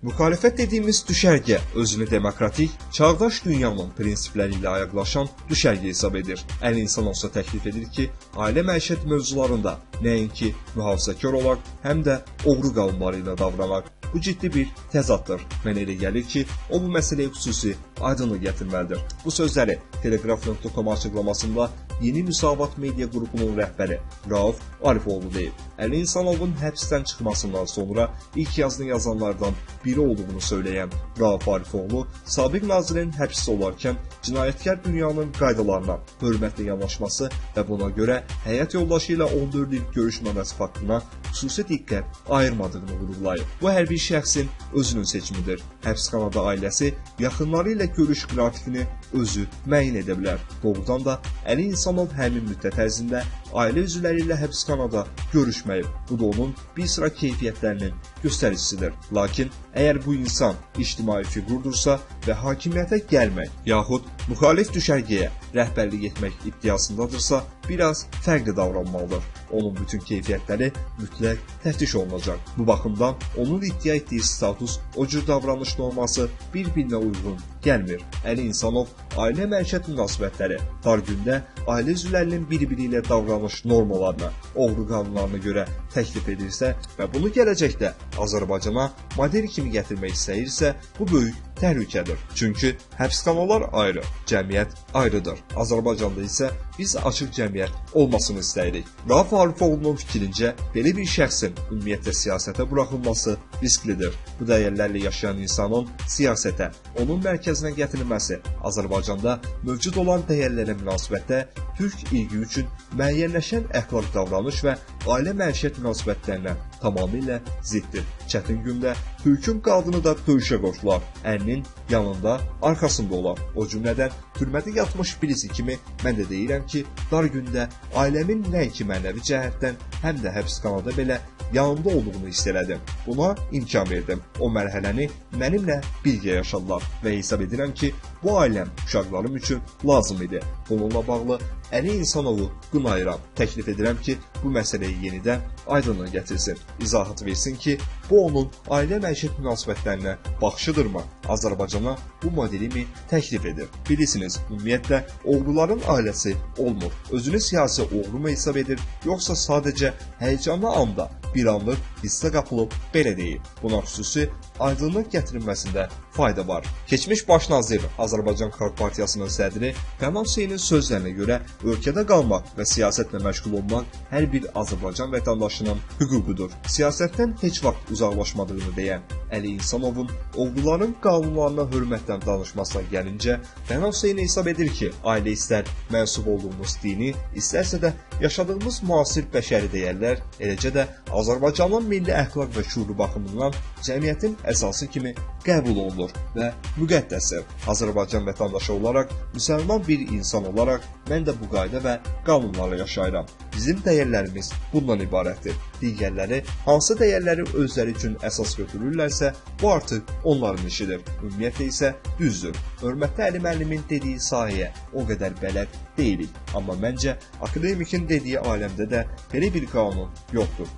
Müxalifət dediyimiz düşərgə özünü demokratik, çağdaş dünyanın prinsipləri ilə ayaqlaşan düşərgə hesab edir. Əl insan olsa təklif edir ki, ailə məişət mövzularında nəinki mühafizəkar olaraq, həm də oğru qanunları ilə davranaq. Bu ciddi bir təzaddır. Mənə elə gəlir ki, o bu məsələyə xüsusi aydınlıq gətirməlidir. Bu sözləri Telegraf.com açıqlamasında Yeni Müsavat Media qrupunun rəhbəri Rauf Arifoğlu deyib. Əli İnsanovun həbsdən çıxmasından sonra ilk yazını yazanlardan biri olduğunu söyləyən Rauf Arifoğlu, sabiq nazirin həbsdə olarkən cinayətkar dünyanın qaydalarına hörmətlə yanaşması və buna görə həyat yoldaşı ilə 14 il görüşməməsi faktına xüsusi diqqət ayırmadığını vurğulayıb. Bu hər bir şəxsin özünün seçimidir. Həbsxanada ailəsi yaxınları ilə görüş qrafikini özü müəyyən edə bilər. Doğrudan da Əli İnsanov həmin müddət ərzində ailə üzvləri ilə həbsxanada görüşməyib. Bu da onun bir sıra keyfiyyətlərinin göstəricisidir. Lakin əgər bu insan ictimai fiqurdursa və hakimiyyətə gəlmək, yaxud müxalif düşərgəyə rəhbərlik etmək iddiasındadırsa, biraz fərqli davranmalıdır. Onun bütün keyfiyyətləri mütləq təftiş olunacaq. Bu baxımdan onun iddia etdiyi status, o cür davranış norması bir-birinə uyğun gəlmir. Əli İnsanov ailə məişət münasibətləri, dar gündə ailə üzvlərinin bir-biri ilə davranış normalarına, oğru qanunlarına görə təklif edirsə və bunu gələcəkdə Azərbaycana model kimi gətirmək istəyirsə, bu böyük təhlükədir. Çünki həbsxanalar ayrı, cəmiyyət ayrıdır. Azərbaycanda isə biz açıq cəmiyyət olmasını istəyirik. Rauf Arifoğlu'nun fikrincə, belə bir şəxsin ümumiyyətlə siyasətə buraxılması risklidir. Bu dəyərlərlə yaşayan insanın siyasətə, onun mərkəzinə gətirilməsi Azərbaycanda mövcud olan dəyərlərə münasibətdə türk ilgi üçün müəyyənləşən əxlaq davranış və ailə məişət münasibətlərinə tamamilə ziddir. Çətin gündə türkün qadını da döyüşə qoşular, əlinin yanında, arxasında olar. O cümlədən türmədə yatmış birisi kimi mən də deyirəm ki, dar gündə ailəmin nəinki mənəvi cəhətdən, həm də həbsxanada belə yanında olduğunu hiss elədim. Buna imkan verdim. O mərhələni mənimlə birgə yaşadılar və hesab edirəm ki, bu ailəm uşaqlarım üçün lazım idi. Bununla bağlı Əli İnsanovu qınayıram. Təklif edirəm ki, bu məsələyi yenidən aydınlığa gətirsin. İzahat versin ki, bu onun ailə məişət münasibətlərinə baxışıdırmı? Azərbaycana bu modelimi təklif edir. Bilirsiniz, ümumiyyətlə, oğruların ailəsi olmur. Özünü siyasi oğru mu hesab edir, yoxsa sadəcə həyəcanlı anda bir anlıq hissə qapılıb belə deyib. Buna xüsusi aydınlıq gətirilməsində fayda var. Keçmiş baş nazir Azərbaycan Xalq Partiyasının sədri Qənan Hüseynin sözlərinə görə ölkədə qalmaq və siyasətlə məşğul olmaq hər bir Azərbaycan vətəndaşının hüququdur. Siyasətdən heç vaxt uzaqlaşmadığını deyən Əli İnsanovun oğruların qanunlarına hörmətlə danışmasına gəlincə, Qənan Hüseyn hesab edir ki, ailə istər mənsub olduğumuz dini, istərsə də yaşadığımız müasir bəşəri dəyərlər, eləcə də Azərbaycanın milli əxlaq və şüuru baxımından cəmiyyətin əsası kimi qəbul olunur və müqəddəsdir. Azərbaycan vətəndaşı olaraq, müsəlman bir insan olaraq mən də bu qayda və qanunlarla yaşayıram. Bizim dəyərlərimiz bundan ibarətdir. Digərləri hansı dəyərləri özləri üçün əsas götürürlərsə, bu artıq onların işidir. Ümumiyyətlə isə düzdür. Hörmətli Əli müəllimin dediyi sahəyə o qədər bələd deyilik. Amma məncə akademikin dediyi aləmdə də belə bir qanun yoxdur.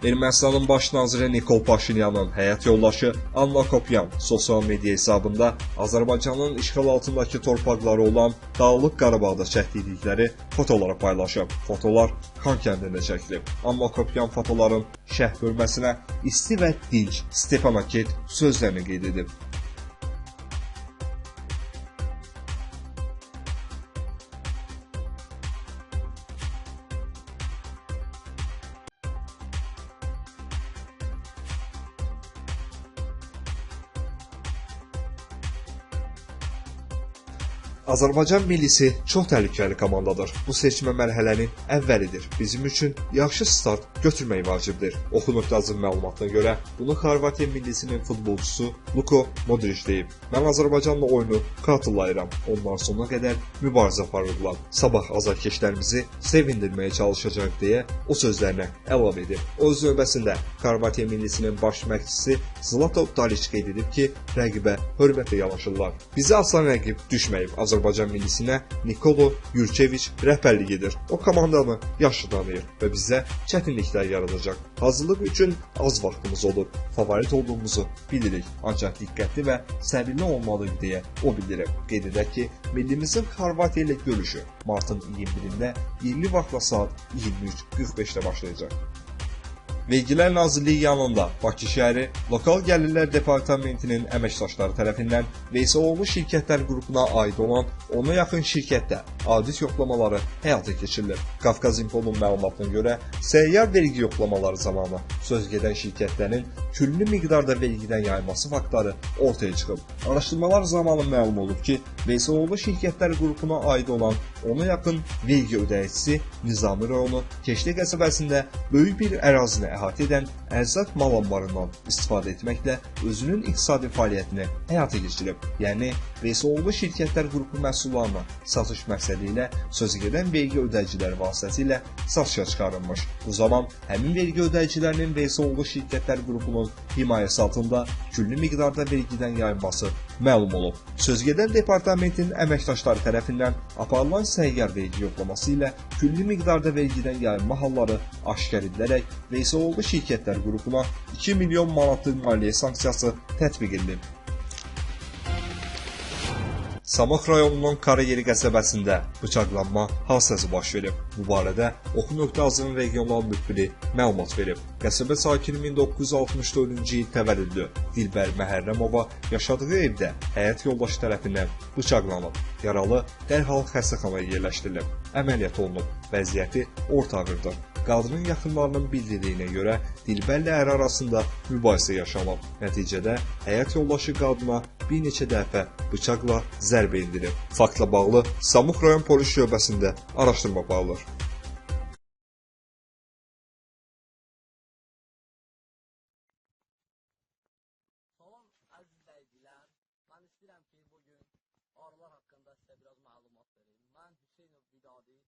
Ermənistanın baş naziri Nikol Paşinyanın həyat yoldaşı Anna Kopyan sosial media hesabında Azərbaycanın işğal altındakı torpaqları olan Dağlıq Qarabağda çəkdikləri fotoları paylaşıb. Fotolar Xan kəndində çəkilib. Anna Kopyan fotoların şərh bölməsinə isti və dinc Stepanakert sözlərini qeyd edib. Azərbaycan millisi çox təhlükəli komandadır. Bu seçmə mərhələnin əvvəlidir. Bizim üçün yaxşı start götürmək vacibdir. Oxu.azın məlumatına görə bunu Xorvatiya millisinin futbolçusu Luka Modric deyib. Mən Azərbaycanla oyunu xatırlayıram. Onlar sonuna qədər mübarizə aparırdılar. Sabah azarkeşlərimizi sevindirməyə çalışacaq deyə o sözlərinə əlavə edib. O öz növbəsində Xorvatiya millisinin baş məşqçisi Zlatko Dalic qeyd edib ki, rəqibə hörmətlə yanaşırlar. Bizə asan rəqib düşməyib. Azərbaycan millisinə Nikolo Yurkeviç rəhbərlik edir. O komandanı yaxşı tanıyır və bizə çətinliklər yaradacaq. Hazırlıq üçün az vaxtımız olur. Favorit olduğumuzu bilirik. Ancaq diqqətli və səbirli olmalıyıq deyə o bildirib. Qeyd edək ki, millimizin Xorvatiya ilə görüşü martın 21-də yerli vaxtla saat 23:45-də başlayacaq. Vergilər Nazirliyi yanında Bakı şəhəri Lokal Gəlirlər Departamentinin əməkdaşları tərəfindən Veysaloğlu şirkətlər qrupuna aid olan 10-a yaxın şirkətdə audit yoxlamaları həyata keçirilir. Qafqaz İnfonun məlumatına görə səyyar vergi yoxlamaları zamanı sözgedən şirkətlərin küllü miqdarda vergidən yayılması faktları ortaya çıxıb. Araşdırmalar zamanı məlum olub ki, Veysaloğlu şirkətlər qrupuna aid olan 10-a yaxın vergi ödəyicisi Nizami rayonu Keşli qəsəbəsində böyük bir ərazini əhatə edən ərzaq mal anbarından istifadə etməklə özünün iqtisadi fəaliyyətini həyata keçirib. Yəni, Veysaloğlu şirkətlər qrupu məhsullarını satış məqsədi ilə sözgedən vergi ödəyiciləri vasitəsilə satışa çıxarılmış. Bu zaman həmin vergi ödəyicilərinin Veysaloğlu şirkətlər qrupunun himayəsi altında küllü miqdarda vergidən yayılması məlum olub. Sözgedən departamentin əməkdaşları tərəfindən aparılan səyyar vergi yoxlaması ilə küllü miqdarda vergidən yayılma halları aşkar edilərək Veysaloğlu şirkətlər qrupuna 2 milyon manatlıq maliyyə sanksiyası tətbiq edilib. Samux rayonunun Karayeri qəsəbəsində bıçaqlanma hadisəsi baş verib. Bu barədə Oxu.azın regional müxbiri məlumat verib. Qəsəbə sakini 1964-cü il təvəllüdlü Dilbər Məhərrəmova yaşadığı evdə həyat yoldaşı tərəfindən bıçaqlanıb. Yaralı dərhal xəstəxanaya yerləşdirilib. Əməliyyat olunub. Vəziyyəti orta ağırdır. Qadının yaxınlarının bildirdiyinə görə Dilbərlə əri arasında mübahisə yaşanıb. Nəticədə həyat yoldaşı qadına bir neçə dəfə bıçaqla zərbə endirib. Faktla bağlı Samux rayon polis şöbəsində araşdırma aparılır. Salam əziz izləyicilər. Mən istəyirəm ki, bugün arılar haqqında sizə biraz məlumat verim. Mən Hüseynov Vidadi,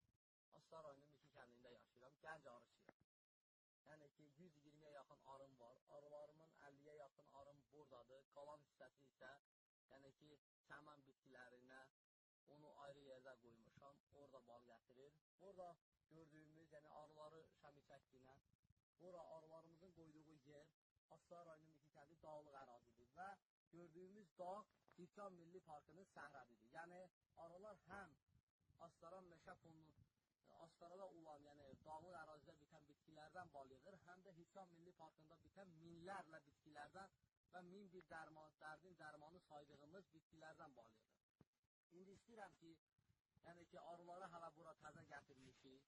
Aslar rayonunun iki kəndində yaşayıram, gənc arıçıyam. Yəni ki, 120-yə yaxın arım var. Arılarımın 50-yə yaxın arım buradadır. Qalan hissəsi isə, yəni ki, çəmən bitkilərinə onu ayrı yerdə qoymuşam. Orada bal gətirir. Burada gördüyümüz, yəni arıları şəmi çəkdiyinə, bura arılarımızın qoyduğu yer Aslar rayonunun iki kəndi dağlıq ərazidir və gördüyümüz dağ İlkan Milli Parkının səhrədidir. Yəni arılar həm Astaran meşə fonunu, Astarada olan, yəni dağlıq ərazidə bitən bitkilərdən bal yığır, həm də İlkan Milli Parkında bitən minlərlə bitkilərdən və min bir dərdin dərmanı saydığımız bitkilərdən bal yığır. İndi istəyirəm ki, yəni ki, arıları hələ bura təzə gətirmişik.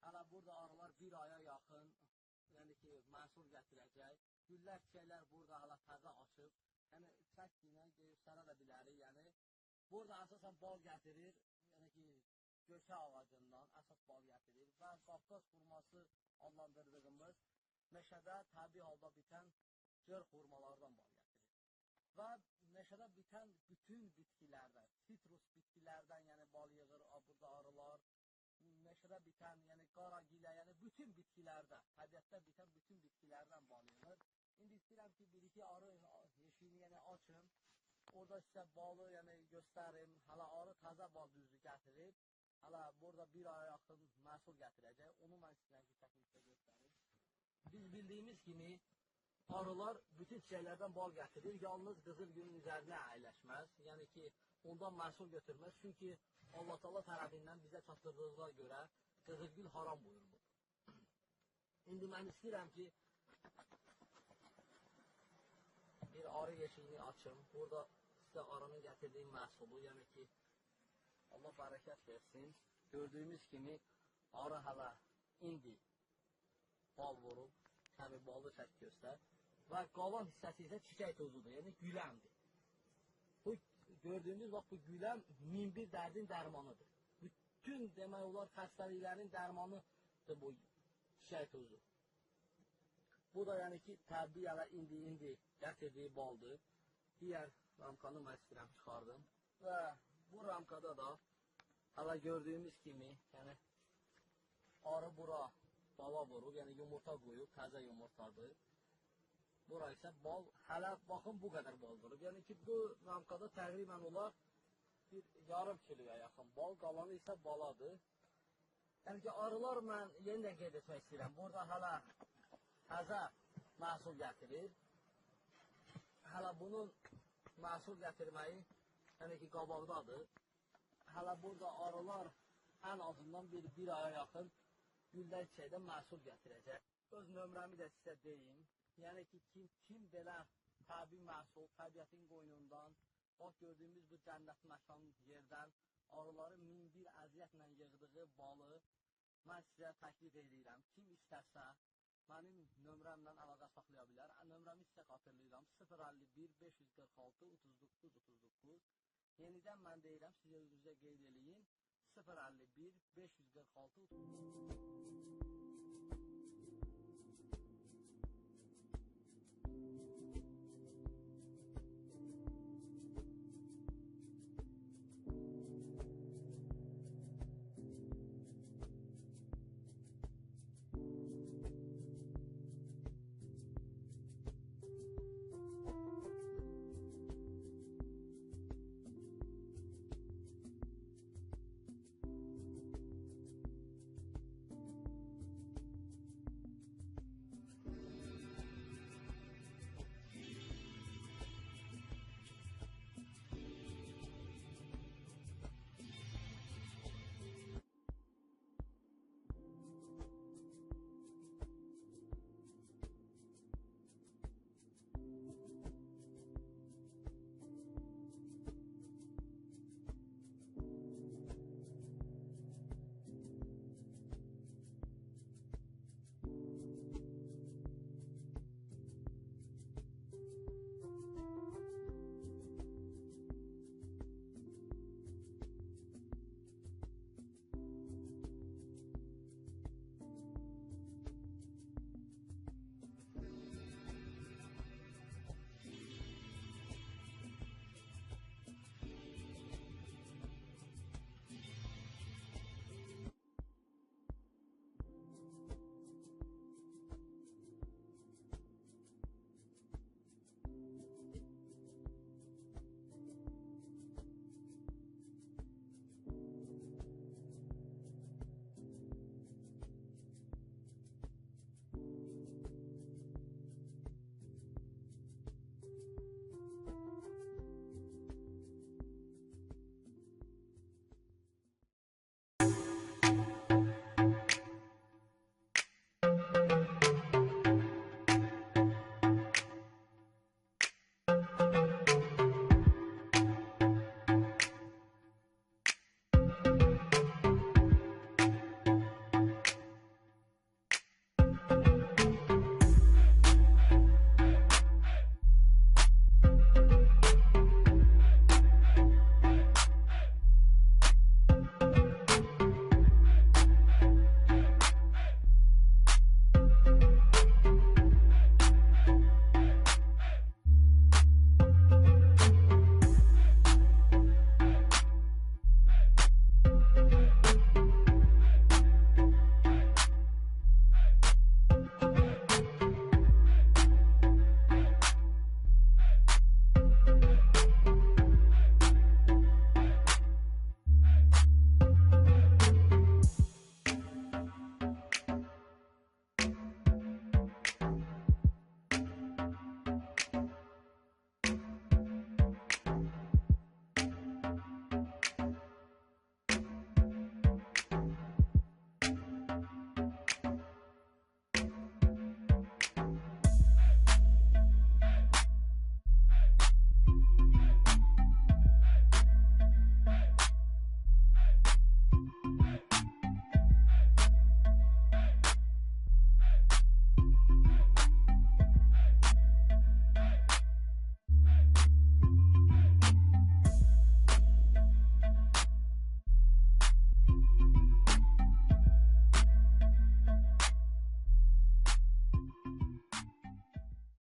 Hələ burada arılar bir aya yaxın, yəni ki, məhsul gətirəcək. Güllər, çiçəklər burada hələ təzə açıb. Yəni, çəkdiyinə göstərə də bilərik. Yəni, burada əsasən bal gətirir. Yəni ki, göçə ağacından əsas bal gətirir. Və Qafqaz xurması adlandırdığımız meşədə təbii halda bitən cör xurmalardan bal gətirir. Və meşədə bitən bütün bitkilərdən, sitrus bitkilərdən, yəni bal yığır burada arılar. Meşədə bitən, yəni qaragilə, yəni bütün bitkilərdə, təbiətdə bitən bütün bitkilərdən bal yığır. İndi istəyirəm ki, bir-iki arı yeşiyini yəni açım. Orada sizə balı yəni göstərim. Hələ arı təzə bal düzü gətirib. Hələ burada bir aya yaxın məhsul gətirəcək. Onu mən istəyirəm ki, təklifdə göstərim. Biz bildiyimiz kimi arılar bütün çiçəklərdən bal gətirir. Yalnız qızıl gülün üzərinə əyləşməz. Yəni ki, ondan məhsul götürməz. Çünki Allah Taala tərəfindən bizə çatdırdığına görə qızıl gül haram buyurulur. İndi mən istəyirəm ki, bir arı yeşiyini açım. Burada sizə arının gətirdiyi məhsulu, yəni ki, Allah bərəkət versin. Gördüyümüz kimi arı hələ indi bal vurub, həmi balı çək göstər. Və qalan hissəsi isə çiçək tozudur, yəni güləmdir. Bu gördüyünüz bax, bu güləm min bir dərdin dərmanıdır. Bütün demək olar xəstəliklərin dərmanıdır bu çiçək tozu. Bu da yəni ki, təbii hələ indi gətirdiyi baldır. Digər ramkanı mən istəyirəm çıxardım. Və bu ramkada da hələ gördüyümüz kimi, yəni arı bura bala vurub, yəni yumurta qoyub, təzə yumurtadır. Bura isə bal, hələ baxın bu qədər bal vurub. Yəni ki, bu ramkada təqribən olar bir yarım kiloya yaxın bal, qalanı isə baladır. Yəni ki, arılar mən yenə qeyd etmək istəyirəm. Burada hələ təzə məhsul gətirir. Hələ bunun məhsul gətirməyi, yəni ki, qabaqdadır. Hələ burada arılar ən azından bir aya yaxın güldən çiçəkdən məhsul gətirəcək. Öz nömrəmi də sizə deyim. Yəni ki, kim belə təbii məhsul, təbiətin qoynundan, bax gördüyümüz bu cənnət məkan yerdən arıların min bir əziyyətlə yığdığı balı mən sizə təklif edirəm. Kim istərsə mənim nömrəmlə əlaqə saxlaya bilər. Nömrəmi sizə xatırlayıram. 051 546 39 39. Yenidən mən deyirəm, siz özünüzə qeyd eləyin. 051 546 39.